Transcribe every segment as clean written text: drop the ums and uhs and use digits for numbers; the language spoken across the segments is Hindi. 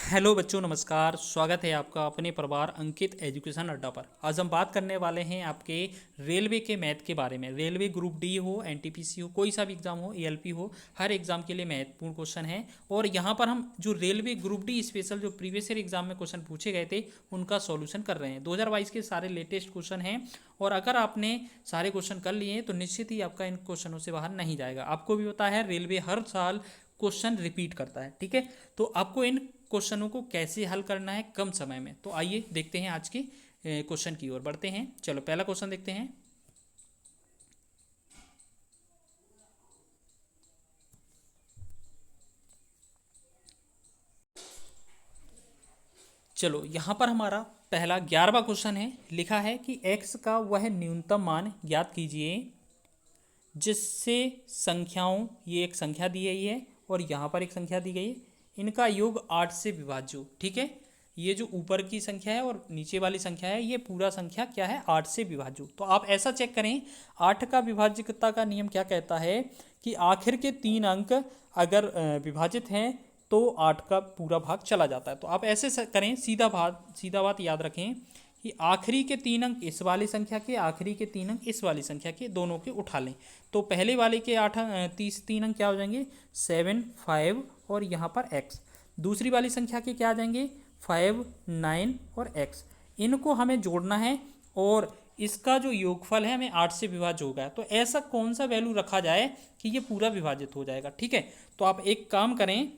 हेलो बच्चों, नमस्कार। स्वागत है आपका अपने परिवार अंकित एजुकेशन अड्डा पर। आज हम बात करने वाले हैं आपके रेलवे के मैथ के बारे में। रेलवे ग्रुप डी हो, एनटीपीसी हो, कोई सा भी एग्जाम हो, एएलपी हो, हर एग्जाम के लिए महत्वपूर्ण क्वेश्चन है। और यहाँ पर हम जो रेलवे ग्रुप डी स्पेशल जो प्रीवियस ईयर एग्जाम में क्वेश्चन पूछे गए थे उनका सॉल्यूशन कर रहे हैं। 2022 के सारे लेटेस्ट क्वेश्चन हैं और अगर आपने सारे क्वेश्चन कर लिए तो निश्चित ही आपका इन क्वेश्चनों से बाहर नहीं जाएगा। आपको भी पता है रेलवे हर साल क्वेश्चन रिपीट करता है, ठीक है। तो आपको इन क्वेश्चनों को कैसे हल करना है कम समय में, तो आइए देखते हैं आज के क्वेश्चन की ओर बढ़ते हैं। चलो पहला क्वेश्चन देखते हैं। चलो यहाँ पर हमारा पहला 11वां क्वेश्चन है। लिखा है कि x का वह न्यूनतम मान ज्ञात कीजिए जिससे संख्याओं, ये एक संख्या दी गई है और यहाँ पर एक संख्या दी गई है, इनका योग 8 से विभाज्य हो। ठीक है, ये जो ऊपर की संख्या है और नीचे वाली संख्या है, ये पूरा संख्या क्या है, 8 से विभाज्य हो। तो आप ऐसा चेक करें, 8 का विभाज्यता का नियम क्या कहता है कि आखिर के 3 अंक अगर विभाजित हैं तो 8 का पूरा भाग चला जाता है। तो आप ऐसे करें, सीधा बात याद रखें कि आखिरी के 3 अंक इस वाली संख्या के, आखिरी के 3 अंक इस वाली संख्या के, दोनों के उठा लें। तो पहले वाले के 3 अंक क्या हो जाएंगे, 7, 5 और यहाँ पर x। दूसरी वाली संख्या के क्या आ जाएंगे, 5, 9 और x। इनको हमें जोड़ना है और इसका जो योगफल है हमें 8 से विभाज्य होगा। तो ऐसा कौन सा वैल्यू रखा जाए कि ये पूरा विभाजित हो जाएगा। ठीक है, तो आप एक काम करें,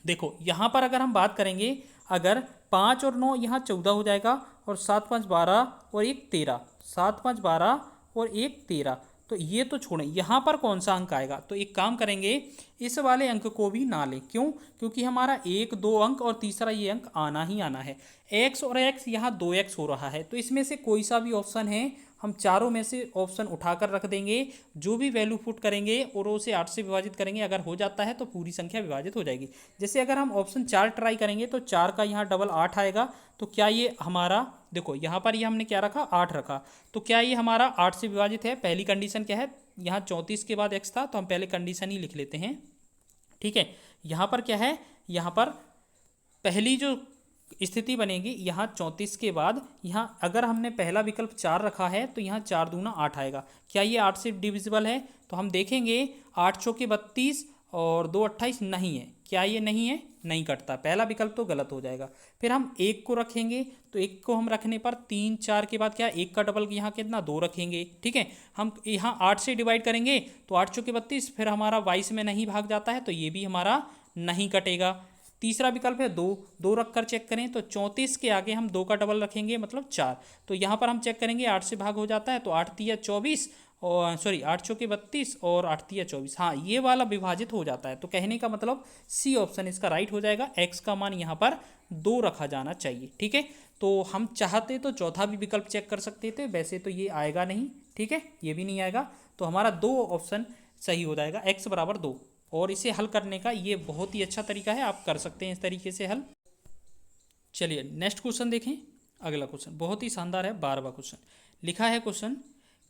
देखो यहाँ पर अगर हम बात करेंगे, अगर 5 और 9 यहाँ 14 हो जाएगा और 7, 5, 12 और 1, 13, 7, 5, 12 और 1, 13। तो ये तो छोड़ें, यहाँ पर कौन सा अंक आएगा, तो एक काम करेंगे, इस वाले अंक को भी ना लें। क्यों? क्योंकि हमारा 1, 2 अंक और तीसरा ये अंक आना ही आना है। x और x यहाँ 2x हो रहा है, तो इसमें से कोई सा भी ऑप्शन है, हम चारों में से ऑप्शन उठाकर रख देंगे। जो भी वैल्यू पुट करेंगे और उसे 8 से विभाजित करेंगे, अगर हो जाता है तो पूरी संख्या विभाजित हो जाएगी। जैसे अगर हम ऑप्शन 4 ट्राई करेंगे तो 4 का यहाँ डबल 8 आएगा। तो क्या ये हमारा, देखो यहाँ पर ये हमने क्या रखा, 8 रखा, तो क्या ये हमारा 8 से विभाजित है। पहली कंडीशन क्या है, यहाँ 34 के बाद x था, तो हम पहले कंडीशन ही लिख लेते हैं। ठीक है, यहाँ पर क्या है, यहाँ पर पहली जो स्थिति बनेगी, यहाँ 34 के बाद यहाँ अगर हमने पहला विकल्प 4 रखा है तो यहाँ 4 दूना 8 आएगा। क्या ये 8 से डिविजिबल है, तो हम देखेंगे 8 चौके 32 और 2 28 नहीं है। क्या ये नहीं है, नहीं कटता, पहला विकल्प तो गलत हो जाएगा। फिर हम 1 को रखेंगे, तो 1 को हम रखने पर 3 4 के बाद क्या, 1 का डबल यहाँ कितना, 2 रखेंगे। ठीक है, हम यहाँ 8 से डिवाइड करेंगे तो 8 चौके 32, फिर हमारा 22 में नहीं भाग जाता है, तो ये भी हमारा नहीं कटेगा। तीसरा विकल्प है 2, 2 रख कर चेक करें, तो 34 के आगे हम 2 का डबल रखेंगे, मतलब 4। तो यहाँ पर हम चेक करेंगे 8 से भाग हो जाता है, तो 8 तिया 24 और सॉरी 8 चौके 32 और 8 तिया 24, हाँ ये वाला विभाजित हो जाता है। तो कहने का मतलब सी ऑप्शन इसका राइट हो जाएगा। x का मान यहाँ पर 2 रखा जाना चाहिए। ठीक है, तो हम चाहते तो चौथा भी विकल्प चेक कर सकते थे, वैसे तो ये आएगा नहीं। ठीक है, ये भी नहीं आएगा, तो हमारा 2 ऑप्शन सही हो जाएगा, x बराबर 2। और इसे हल करने का ये बहुत ही अच्छा तरीका है, आप कर सकते हैं इस तरीके से हल। चलिए नेक्स्ट क्वेश्चन देखें। अगला क्वेश्चन बहुत ही शानदार है, 12वां क्वेश्चन। लिखा है क्वेश्चन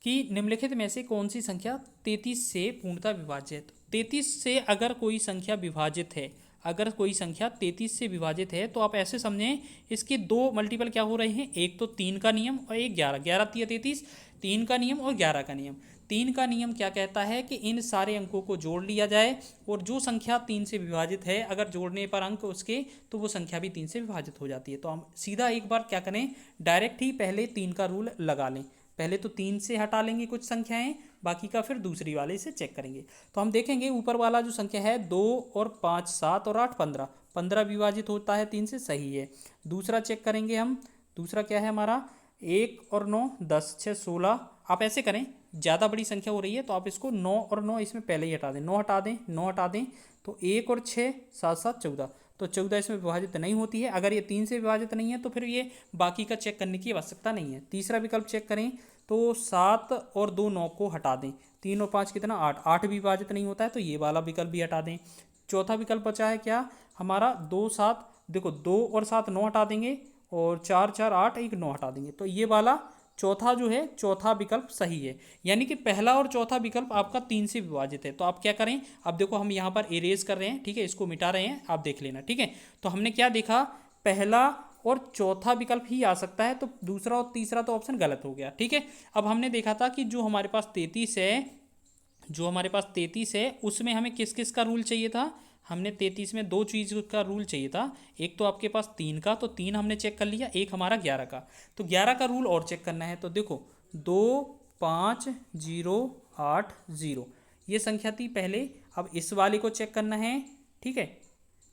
कि निम्नलिखित में से कौन सी संख्या 33 से पूर्णतः विभाज्य है। 33 से अगर कोई संख्या विभाजित है, अगर कोई संख्या 33 से विभाजित है, तो आप ऐसे समझें इसके 2 मल्टीपल क्या हो रहे हैं, एक तो 3 का नियम और एक 11, 11 तिया 33, 3 का नियम और 11 का नियम। 3 का नियम क्या कहता है कि इन सारे अंकों को जोड़ लिया जाए और जो संख्या 3 से विभाजित है, अगर जोड़ने पर अंक उसके, तो वो संख्या भी 3 से विभाजित हो जाती है। तो हम सीधा एक बार क्या करें, डायरेक्ट ही पहले 3 का रूल लगा लें। पहले तो 3 से हटा लेंगे कुछ संख्याएं, बाकी का फिर दूसरी वाले से चेक करेंगे। तो हम देखेंगे ऊपर वाला जो संख्या है 2 और 5 7 और 8 15, 15 विभाजित होता है 3 से, सही है। दूसरा चेक करेंगे हम, दूसरा क्या है हमारा, 1 और 9 10 6 16। आप ऐसे करें, ज़्यादा बड़ी संख्या हो रही है तो आप इसको 9 और 9 इसमें पहले ही हटा दें, 9 हटा दें, 9 हटा दें, तो 1 और 6 7 7 14। तो 14 इसमें विभाजित नहीं होती है। अगर ये 3 से विभाजित नहीं है तो फिर ये बाकी का चेक करने की आवश्यकता नहीं है। तीसरा विकल्प चेक करें, तो 7 और 2 9 को हटा दें, 3 और 5 कितना, 8, 8 भी विभाजित नहीं होता है, तो ये वाला विकल्प भी हटा दें। चौथा विकल्प बचा है क्या हमारा, 2 7, देखो 2 और 7 9 हटा देंगे और 4 4 8 1 9 हटा देंगे, तो ये वाला चौथा जो है चौथा विकल्प सही है, यानी कि पहला और चौथा विकल्प आपका 3 से विभाजित है। तो आप क्या करें, अब देखो हम यहाँ पर इरेज कर रहे हैं, ठीक है, इसको मिटा रहे हैं, आप देख लेना, ठीक है। तो हमने क्या देखा, पहला और चौथा विकल्प ही आ सकता है, तो दूसरा और तीसरा तो ऑप्शन गलत हो गया, ठीक है। अब हमने देखा था कि जो हमारे पास 33 है उसमें हमें किस किस का रूल चाहिए था, हमने 33 में दो चीज़ का रूल चाहिए था। एक तो आपके पास 3 का, तो 3 हमने चेक कर लिया, एक हमारा 11 का, तो 11 का रूल और चेक करना है। तो देखो 25080 ये संख्या थी पहले। अब इस वाले को चेक करना है, ठीक है,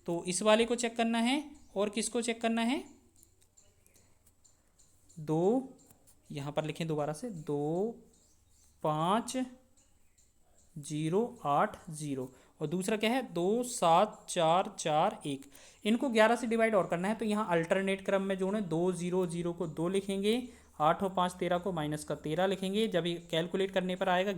तो इस वाले को चेक करना है और किसको चेक करना है, दो, यहाँ पर लिखें दोबारा से, 25080 और दूसरा क्या है 27441। इनको 11 से डिवाइड और करना है, तो यहाँ अल्टरनेट क्रम में जोड़ें, 200 को 2 लिखेंगे, 8 और 5 13 को माइनस का 13 लिखेंगे, जब ये कैलकुलेट करने पर आएगा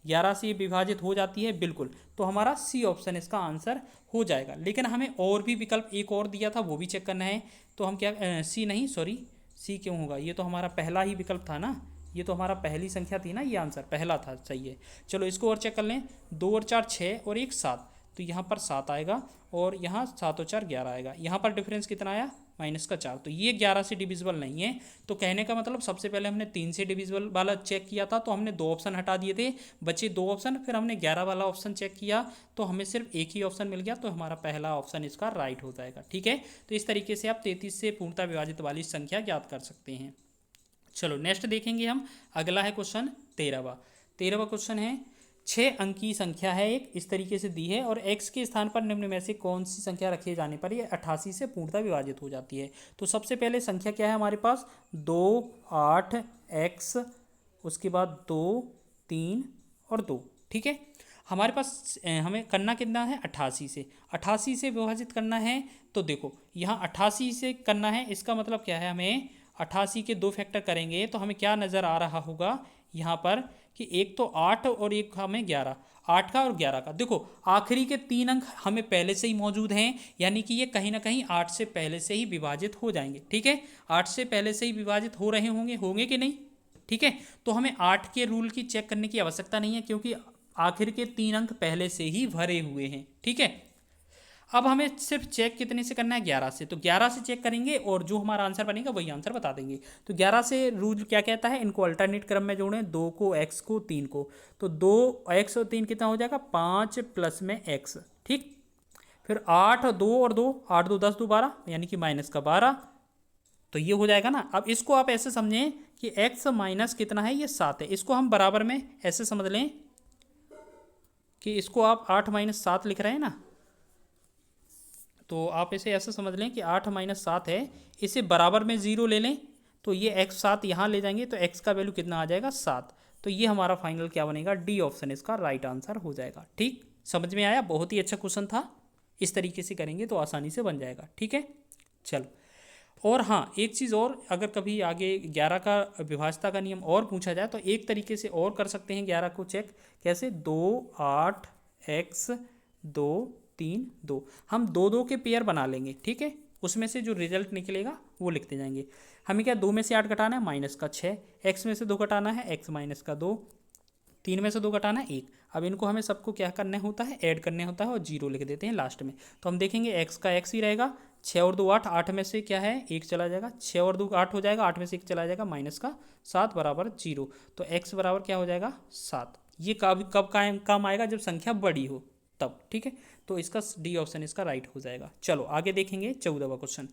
11 से ये विभाजित हो जाती है बिल्कुल, तो हमारा सी ऑप्शन इसका आंसर हो जाएगा। लेकिन हमें और भी विकल्प एक और दिया था, वो भी चेक करना है। तो हम क्या सी नहीं, सॉरी सी क्यों होगा, ये तो हमारा पहला ही विकल्प था ना, ये तो हमारा पहली संख्या थी ना, ये आंसर पहला था, सही है। चलो इसको और चेक कर लें, 2 और 4 6 और 1 7, तो यहाँ पर 7 आएगा और यहाँ 7 और 4 11 आएगा। यहाँ पर डिफरेंस कितना आया, -4, तो ये 11 से डिविजिबल नहीं है। तो कहने का मतलब सबसे पहले हमने 3 से डिविजिबल वाला चेक किया था, तो हमने 2 ऑप्शन हटा दिए थे, बचे 2 ऑप्शन, फिर हमने 11 वाला ऑप्शन चेक किया तो हमें सिर्फ एक ही ऑप्शन मिल गया, तो हमारा पहला ऑप्शन इसका राइट हो जाएगा, ठीक है। तो इस तरीके से आप 33 से पूर्णतः विभाजित वाली संख्या ज्ञात कर सकते हैं। चलो नेक्स्ट देखेंगे हम, अगला है क्वेश्चन 13वां क्वेश्चन है, 6 अंक की संख्या है एक, इस तरीके से दी है, और x के स्थान पर निम्न में से कौन सी संख्या रखे जाने पर ये 88 से पूर्णतः विभाजित हो जाती है। तो सबसे पहले संख्या क्या है हमारे पास, 2 8x, उसके बाद 2 3 और 2, ठीक है। हमारे पास हमें करना कितना है, 88 से विभाजित करना है। तो देखो यहाँ 88 से करना है, इसका मतलब क्या है, हमें 88 के 2 फैक्टर करेंगे तो हमें क्या नज़र आ रहा होगा यहाँ पर कि एक तो 8 और एक हमें 11, 8 का और 11 का। देखो आखिरी के 3 अंक हमें पहले से ही मौजूद हैं, यानी कि ये कहीं ना कहीं 8 से पहले से ही विभाजित हो जाएंगे, ठीक है। 8 से पहले से ही विभाजित हो रहे होंगे कि नहीं, ठीक है। तो हमें 8 के रूल की चेक करने की आवश्यकता नहीं है, क्योंकि आखिर के 3 अंक पहले से ही भरे हुए हैं, ठीक है। अब हमें सिर्फ चेक कितने से करना है, 11 से, तो 11 से चेक करेंगे और जो हमारा आंसर बनेगा वही आंसर बता देंगे। तो 11 से रूल क्या कहता है, इनको अल्टरनेट क्रम में जोड़ें, 2 को x को 3 को, तो 2x और 3 कितना हो जाएगा, 5 प्लस में x, ठीक। फिर 8 2 और 2, 8 2 10 2 12, यानी कि -12, तो ये हो जाएगा ना। अब इसको आप ऐसे समझें कि x माइनस कितना है, ये 7 है, इसको हम बराबर में ऐसे समझ लें कि इसको आप 8 - 7 लिख रहे हैं ना, तो आप इसे ऐसे समझ लें कि 8 - 7 है, इसे बराबर में 0 ले लें, तो ये x 7 यहाँ ले जाएंगे, तो x का वैल्यू कितना आ जाएगा, 7। तो ये हमारा फाइनल क्या बनेगा, डी ऑप्शन इसका राइट आंसर हो जाएगा, ठीक। समझ में आया, बहुत ही अच्छा क्वेश्चन था, इस तरीके से करेंगे तो आसानी से बन जाएगा, ठीक है। चलो, और हाँ एक चीज़ और, अगर कभी आगे 11 का विभाजता का नियम और पूछा जाए तो एक तरीके से और कर सकते हैं 11 को चेक, कैसे, 2 8x 2 3 2, हम 2 2 के पेयर बना लेंगे, ठीक है। उसमें से जो रिजल्ट निकलेगा वो लिखते जाएंगे। हमें क्या 2 में से 8 घटाना है, -6, x में से 2 घटाना है, x -2, 3 में से 2 घटाना है 1। अब इनको हमें सबको क्या करना होता है, ऐड करने होता है, और 0 लिख देते हैं लास्ट में। तो हम देखेंगे x का x ही रहेगा, 6 और 2 8, 8 में से क्या है 1 चला जाएगा, 6 और 2 8 हो जाएगा, 8 में से 1 चला जाएगा, -7 बराबर 0, तो x बराबर क्या हो जाएगा, 7। ये कब काम आएगा, जब संख्या बड़ी हो तब, ठीक है। तो इसका डी ऑप्शन इसका राइट हो जाएगा। चलो आगे देखेंगे 14वां क्वेश्चन,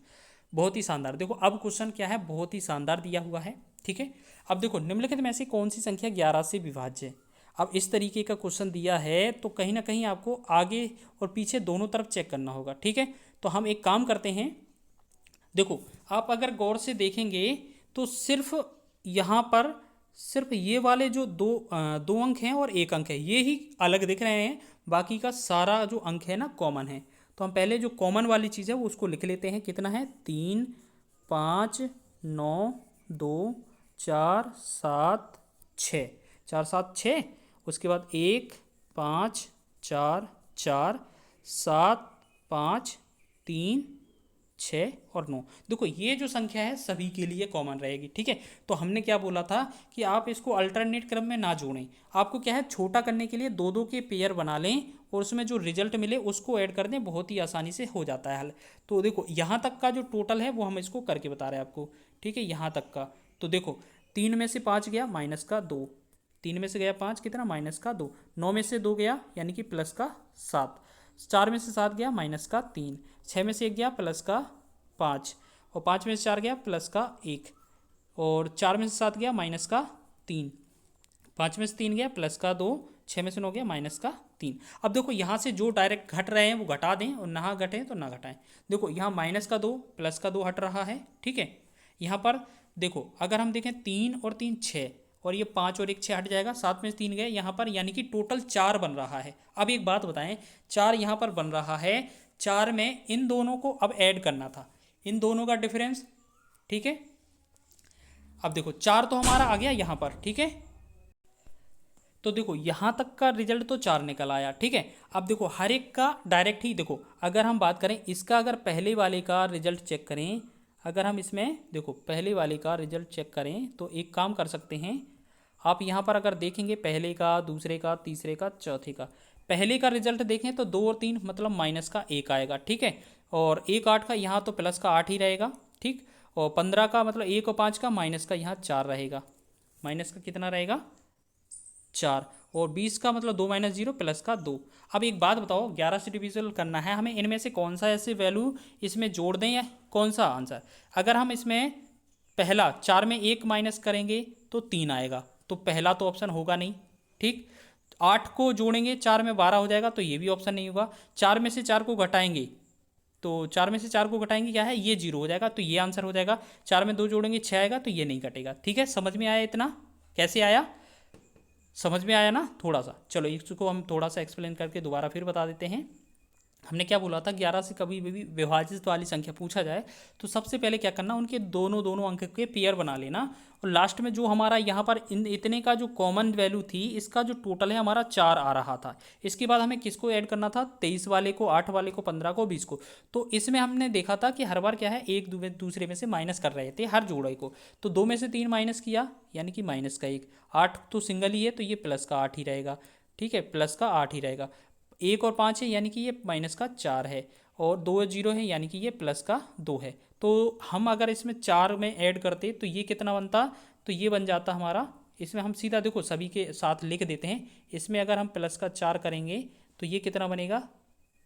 बहुत ही शानदार। देखो अब क्वेश्चन क्या है, बहुत ही शानदार दिया हुआ है, ठीक है। अब देखो निम्नलिखित में से कौन सी संख्या 11 से विभाज्य है। अब इस तरीके का क्वेश्चन दिया है तो कहीं ना कहीं आपको आगे और पीछे दोनों तरफ चेक करना होगा, ठीक है। तो हम एक काम करते हैं, देखो आप अगर गौर से देखेंगे तो सिर्फ यहाँ पर सिर्फ ये वाले जो दो अंक हैं और 1 अंक है, ये ही अलग दिख रहे हैं, बाकी का सारा जो अंक है ना कॉमन है। तो हम पहले जो कॉमन वाली चीज़ है वो उसको लिख लेते हैं, कितना है, 3 5 9 2 4 7 6, 4 7 6, उसके बाद 1 5 4 4 7 5 3 6 और 9। देखो ये जो संख्या है सभी के लिए कॉमन रहेगी, ठीक है। तो हमने क्या बोला था कि आप इसको अल्टरनेट क्रम में ना जोड़ें, आपको क्या है छोटा करने के लिए दो दो के पेयर बना लें और उसमें जो रिजल्ट मिले उसको ऐड कर दें, बहुत ही आसानी से हो जाता है हल। तो देखो यहाँ तक का जो टोटल है वो हम इसको करके बता रहे हैं आपको, ठीक है, यहाँ तक का। तो देखो 3 में से 5 गया माइनस का 2, 3 में से गया 5 कितना माइनस का 2, 9 में से 2 गया यानी कि प्लस का 7, 4 में से 7 गया माइनस का 3, 6 में से 1 गया प्लस का 5, और 5 में से 4 गया प्लस का 1, और 4 में से 7 गया माइनस का 3, 5 में से 3 गया प्लस का 2, 6 में से 9 गया माइनस का 3। अब देखो यहाँ से जो डायरेक्ट घट रहे हैं वो घटा दें और ना घटे तो ना घटाएं। देखो यहाँ माइनस का 2 प्लस का 2 हट रहा है, ठीक है। यहाँ पर देखो अगर हम देखें 3 और 3 6, और ये 5 और 1 6 हट जाएगा, 7 में से 3 गए यहाँ पर, यानी कि टोटल 4 बन रहा है। अब एक बात बताएं, 4 यहाँ पर बन रहा है, 4 में इन दोनों को अब ऐड करना था, इन दोनों का डिफरेंस, ठीक है। अब देखो 4 तो हमारा आ गया यहाँ पर, ठीक है। तो देखो यहाँ तक का रिजल्ट तो 4 निकल आया, ठीक है। अब देखो हर एक का डायरेक्ट ही देखो, अगर हम बात करें इसका, अगर पहले वाले का रिजल्ट चेक करें, अगर हम इसमें देखो पहले वाले का रिजल्ट चेक करें तो एक काम कर सकते हैं आप, यहाँ पर अगर देखेंगे पहले का, दूसरे का, तीसरे का, चौथे का, पहले का रिजल्ट देखें तो 2 और 3 मतलब माइनस का 1 आएगा, ठीक है। और 1 8 का यहाँ तो प्लस का 8 ही रहेगा, ठीक। और 15 का मतलब 1 और 5 का माइनस का यहाँ 4 रहेगा, माइनस का कितना रहेगा 4, और 20 का मतलब 2 माइनस 0 प्लस का 2। अब एक बात बताओ, 11 से डिविजिबल करना है हमें, इनमें से कौन सा ऐसे वैल्यू इसमें जोड़ दें या कौन सा आंसर। अगर हम इसमें पहला 4 में 1 माइनस करेंगे तो 3 आएगा, तो पहला तो ऑप्शन होगा नहीं, ठीक। 8 को जोड़ेंगे 4 में 12 हो जाएगा, तो ये भी ऑप्शन नहीं होगा। 4 में से 4 को घटाएंगे तो 4 में से 4 को घटाएंगे क्या है, ये 0 हो जाएगा, तो ये आंसर हो जाएगा। 4 में 2 जोड़ेंगे 6 आएगा, तो ये नहीं घटेगा, ठीक है। समझ में आया इतना, कैसे आया, समझ में आया ना थोड़ा सा। चलो इसको हम थोड़ा सा एक्सप्लेन करके दोबारा फिर बता देते हैं। हमने क्या बोला था, 11 से कभी भी विभाजित वाली संख्या पूछा जाए तो सबसे पहले क्या करना, उनके दोनों दोनों अंक के पेयर बना लेना, और लास्ट में जो हमारा यहाँ पर इतने का जो कॉमन वैल्यू थी, इसका जो टोटल है हमारा 4 आ रहा था। इसके बाद हमें किसको ऐड करना था, 23 वाले को, 8 वाले को, 15 को, 20 को। तो इसमें हमने देखा था कि हर बार क्या है, एक दूसरे में से माइनस कर रहे थे हर जोड़े को। तो 2 में से 3 माइनस किया यानी कि माइनस का 1, 8 तो सिंगल ही है तो ये प्लस का 8 ही रहेगा, ठीक है, प्लस का 8 ही रहेगा। 1 और 5 है यानी कि ये माइनस का 4 है, और 2 0 है यानी कि ये प्लस का 2 है। तो हम अगर इसमें 4 में ऐड करते तो ये कितना बनता, तो ये बन जाता हमारा, इसमें हम सीधा देखो सभी के साथ लिख देते हैं। इसमें अगर हम प्लस का 4 करेंगे तो ये कितना बनेगा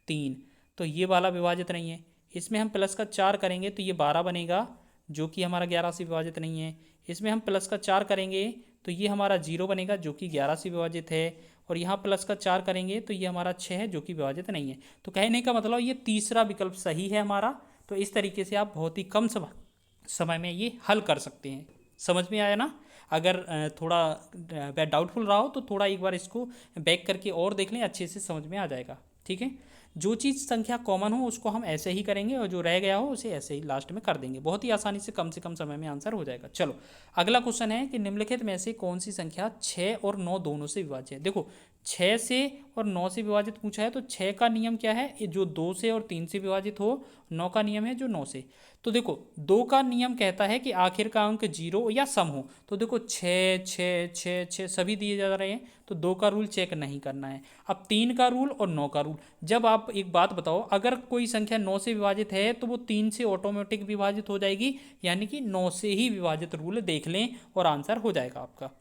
3, तो ये वाला विभाजित नहीं है। इसमें हम प्लस का 4 करेंगे तो ये 12 बनेगा, जो कि हमारा 11 से विभाजित नहीं है। इसमें हम प्लस का 4 करेंगे तो ये हमारा 0 बनेगा, जो कि 11 से विभाजित है। और यहाँ प्लस का 4 करेंगे तो ये हमारा 6 है, जो कि विभाजित नहीं है। तो कहने का मतलब ये तीसरा विकल्प सही है हमारा। तो इस तरीके से आप बहुत ही कम समय में ये हल कर सकते हैं। समझ में आया ना। अगर थोड़ा डाउटफुल रहा हो तो थोड़ा एक बार इसको बैक करके और देख लें, अच्छे से समझ में आ जाएगा, ठीक है। जो चीज़ संख्या कॉमन हो उसको हम ऐसे ही करेंगे, और जो रह गया हो उसे ऐसे ही लास्ट में कर देंगे। बहुत ही आसानी से कम समय में आंसर हो जाएगा। चलो अगला क्वेश्चन है कि निम्नलिखित में से कौन सी संख्या 6 और 9 दोनों से विभाज्य है। देखो 6 से और 9 से विभाजित पूछा है, तो 6 का नियम क्या है, जो 2 से और 3 से विभाजित हो। 9 का नियम है जो 9 से। तो देखो 2 का नियम कहता है कि आखिर का अंक 0 या सम हो। तो देखो 6 6 6 6 सभी दिए जा रहे हैं, तो 2 का रूल चेक नहीं करना है। अब 3 का रूल और 9 का रूल, जब आप एक बात बताओ, अगर कोई संख्या 9 से विभाजित है तो वो 3 से ऑटोमेटिक विभाजित हो जाएगी, यानी कि 9 से ही विभाजित रूल देख लें और आंसर हो जाएगा आपका।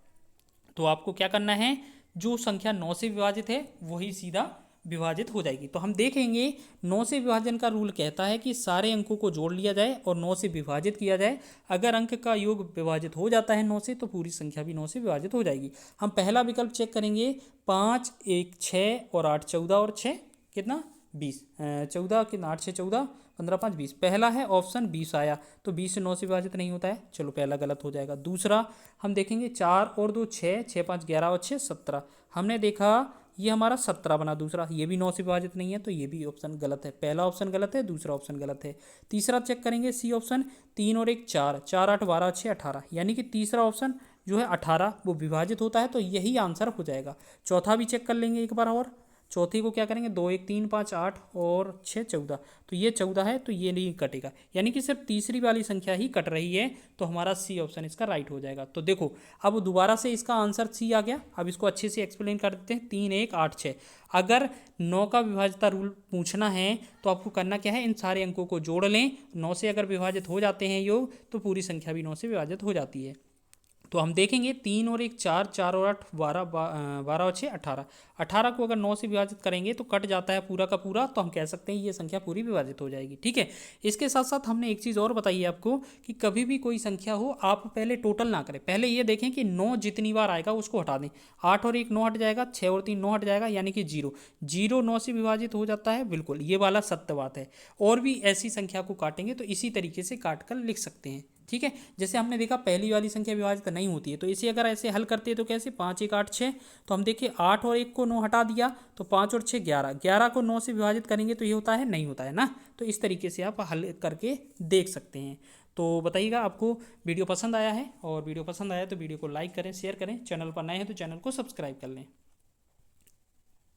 तो आपको क्या करना है, जो संख्या 9 से विभाजित है वही सीधा विभाजित हो जाएगी। तो हम देखेंगे 9 से विभाजन का रूल कहता है कि सारे अंकों को जोड़ लिया जाए और 9 से विभाजित किया जाए। अगर अंक का योग विभाजित हो जाता है 9 से, तो पूरी संख्या भी 9 से विभाजित हो जाएगी। हम पहला विकल्प चेक करेंगे, 5 1 6 और 8 14 और 6 कितना 20, 14 कितना 8 6 14 15 5 20। पहला है ऑप्शन 20 आया, तो 20 से 9 से विभाजित नहीं होता है, चलो पहला गलत हो जाएगा। दूसरा हम देखेंगे 4 और 2 6, 6 5 11 और 6 17। हमने देखा ये हमारा 17 बना दूसरा, ये भी 9 से विभाजित नहीं है, तो ये भी ऑप्शन गलत है। पहला ऑप्शन गलत है, दूसरा ऑप्शन गलत है। तीसरा चेक करेंगे सी ऑप्शन, 3 और 1 4, 4 8 12 6 18, यानी कि तीसरा ऑप्शन जो है 18 वो विभाजित होता है, तो यही आंसर हो जाएगा। चौथा भी चेक कर लेंगे एक बार और, चौथी को क्या करेंगे, 2 1 3 5 8 और 6 14, तो ये 14 है, तो ये नहीं कटेगा, यानी कि सिर्फ तीसरी वाली संख्या ही कट रही है, तो हमारा सी ऑप्शन इसका राइट हो जाएगा। तो देखो अब दोबारा से इसका आंसर सी आ गया। अब इसको अच्छे से एक्सप्लेन कर देते हैं। 3 1 8 6, अगर 9 का विभाज्यता रूल पूछना है तो आपको करना क्या है, इन सारे अंकों को जोड़ लें। 9 से अगर विभाजित हो जाते हैं योग, तो पूरी संख्या भी 9 से विभाजित हो जाती है। तो हम देखेंगे 3 और 1 4, 4 और 8 12, 12 और 6 18, 18 को अगर 9 से विभाजित करेंगे तो कट जाता है पूरा का पूरा, तो हम कह सकते हैं ये संख्या पूरी विभाजित हो जाएगी। ठीक है, इसके साथ साथ हमने एक चीज़ और बताई है आपको कि कभी भी कोई संख्या हो आप पहले टोटल ना करें, पहले ये देखें कि 9 जितनी बार आएगा उसको हटा दें। 8 और 1 9 हट जाएगा, 6 और 3 9 हट जाएगा, यानी कि 0 0 9 से विभाजित हो जाता है, बिल्कुल ये वाला सत्य बात है। और भी ऐसी संख्या को काटेंगे तो इसी तरीके से काट कर लिख सकते हैं। ठीक है, जैसे हमने देखा पहली वाली संख्या विभाजित नहीं होती है, तो इसे अगर ऐसे हल करते हैं तो कैसे, 5 1 8 6, तो हम देखिए 8 और 1 को 9 हटा दिया, तो 5 और 6 11, 11 को 9 से विभाजित करेंगे तो ये होता है, नहीं होता है ना। तो इस तरीके से आप हल करके देख सकते हैं। तो बताइएगा आपको वीडियो पसंद आया है, और वीडियो पसंद आया तो वीडियो को लाइक करें, शेयर करें, चैनल पर नए हैं तो चैनल को सब्सक्राइब कर लें।